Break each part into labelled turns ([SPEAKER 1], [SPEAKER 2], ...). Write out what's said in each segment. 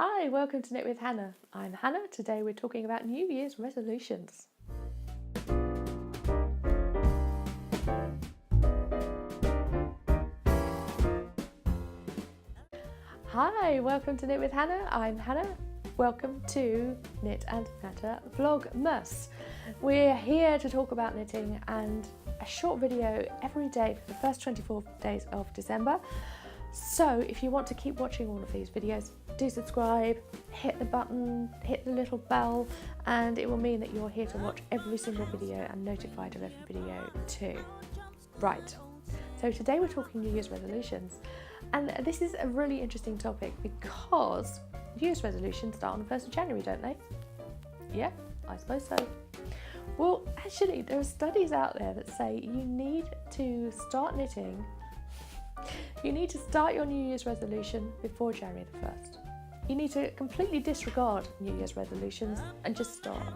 [SPEAKER 1] Hi, welcome to Knit with Hannah. I'm Hannah. Today we're talking about New Year's resolutions. Hi, welcome to Knit with Hannah. I'm Hannah. Welcome to Knit and Natter Vlogmas. We're here to talk about knitting and a short video every day for the first 24 days of December. So if you want to keep watching all of these videos, do subscribe, hit the button, hit the little bell, and it will mean that you're here to watch every single video and notified of every video too. Right, so today we're talking New Year's resolutions, and this is a really interesting topic because New Year's resolutions start on the 1st of January, don't they? Yeah, I suppose so. Well, actually, there are studies out there that say you need to start knitting. You need to start your New Year's resolution before January the 1st. You need to completely disregard New Year's resolutions and just start.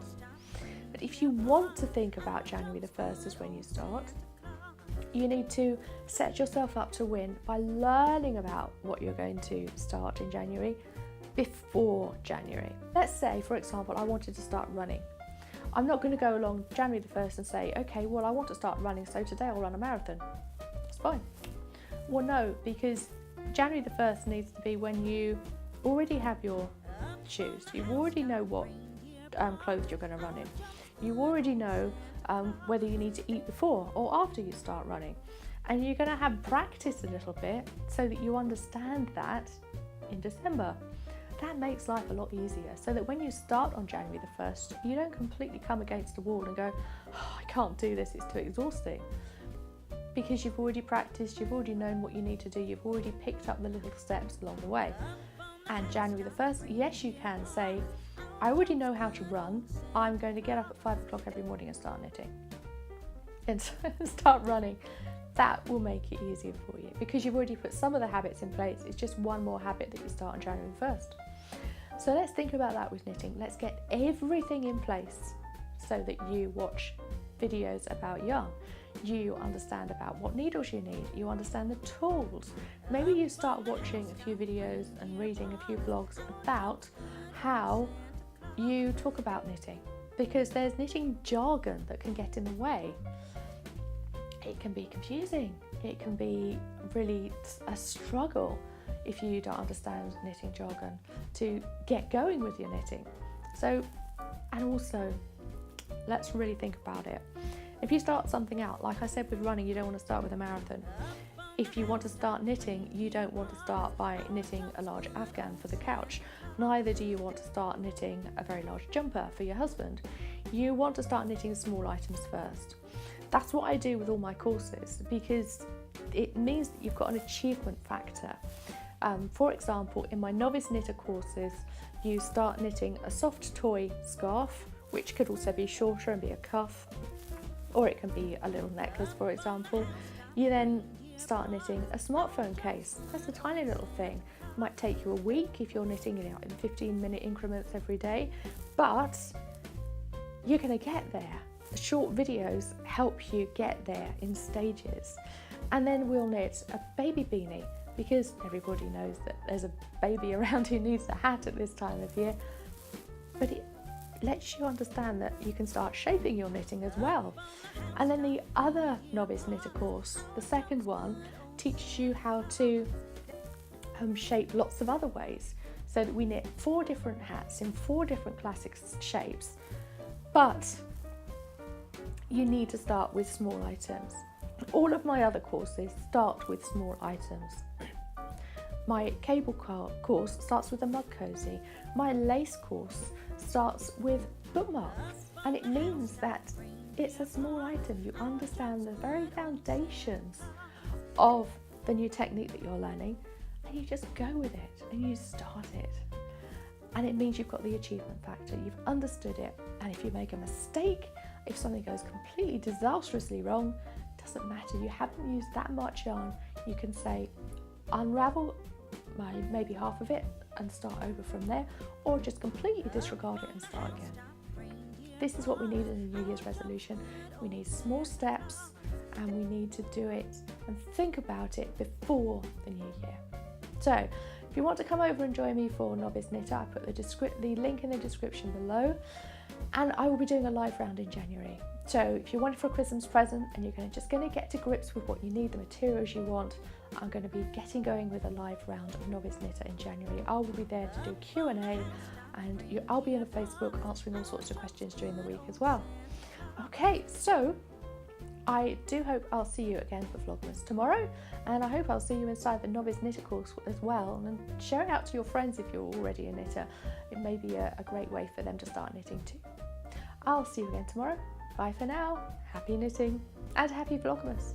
[SPEAKER 1] But if you want to think about January the 1st as when you start, you need to set yourself up to win by learning about what you're going to start in January before January. Let's say, for example, I wanted to start running. I'm not going to go along January the 1st and say, okay, well, I want to start running, so today I'll run a marathon. It's fine. Well, no, because January the 1st needs to be when you already have your shoes. You already know what clothes you're going to run in. You already know whether you need to eat before or after you start running. And you're going to have practice a little bit so that you understand that in December. That makes life a lot easier, so that when you start on January the 1st, you don't completely come against the wall and go, oh, I can't do this, it's too exhausting. Because you've already practiced, you've already known what you need to do, you've already picked up the little steps along the way. And January the 1st, yes, you can say, I already know how to run, I'm going to get up at 5 o'clock every morning and start knitting. And start running. That will make it easier for you because you've already put some of the habits in place. It's just one more habit that you start on January the 1st. So let's think about that with knitting. Let's get everything in place so that you watch videos about yarn. You understand about what needles you need, you understand the tools. Maybe you start watching a few videos and reading a few blogs about how you talk about knitting, because there's knitting jargon that can get in the way. It can be confusing, it can be really a struggle if you don't understand knitting jargon to get going with your knitting. So, and also, let's really think about it. If you start something out, like I said with running, you don't want to start with a marathon. If you want to start knitting, you don't want to start by knitting a large afghan for the couch. Neither do you want to start knitting a very large jumper for your husband. You want to start knitting small items first. That's what I do with all my courses, because it means that you've got an achievement factor. For example, in my Novice Knitter Courses, you start knitting a soft toy scarf, which could also be shorter and be a cuff, or it can be a little necklace, for example. You then start knitting a smartphone case. That's a tiny little thing. It might take you a week if you're knitting it out in 15-minute increments every day, but you're going to get there. The short videos help you get there in stages. And then we'll knit a baby beanie, because everybody knows that there's a baby around who needs a hat at this time of year. But it lets you understand that you can start shaping your knitting as well. And then the other Novice Knitter course, the second one, teaches you how to shape lots of other ways, so that we knit 4 different hats in 4 different classic shapes. But you need to start with small items. All of my other courses start with small items. My cable course starts with a mug cozy. My lace course starts with bookmarks, and it means that it's a small item. You understand the very foundations of the new technique that you're learning, and you just go with it and you start it. And it means you've got the achievement factor, you've understood it, and if you make a mistake, if something goes completely disastrously wrong, it doesn't matter, you haven't used that much yarn. You can say, unravel maybe half of it and start over from there, or just completely disregard it and start again. This is what we need in a New Year's resolution. We need small steps, and we need to do it and think about it before the new year. So If you want to come over and join me for Novice Knitter, I put the link in the description below, and I will be doing a live round in January. So if you want it for a Christmas present and you're just going to get to grips with what you need, the materials you want, I'm going to be getting going with a live round of Novice Knitter in January. I will be there to do Q&A, and I'll be on Facebook answering all sorts of questions during the week as well. Okay, so I do hope I'll see you again for Vlogmas tomorrow, and I hope I'll see you inside the Novice Knitter course as well, and share it out to your friends if you're already a knitter. It may be a great way for them to start knitting too. I'll see you again tomorrow. Bye for now, happy knitting and happy Vlogmas.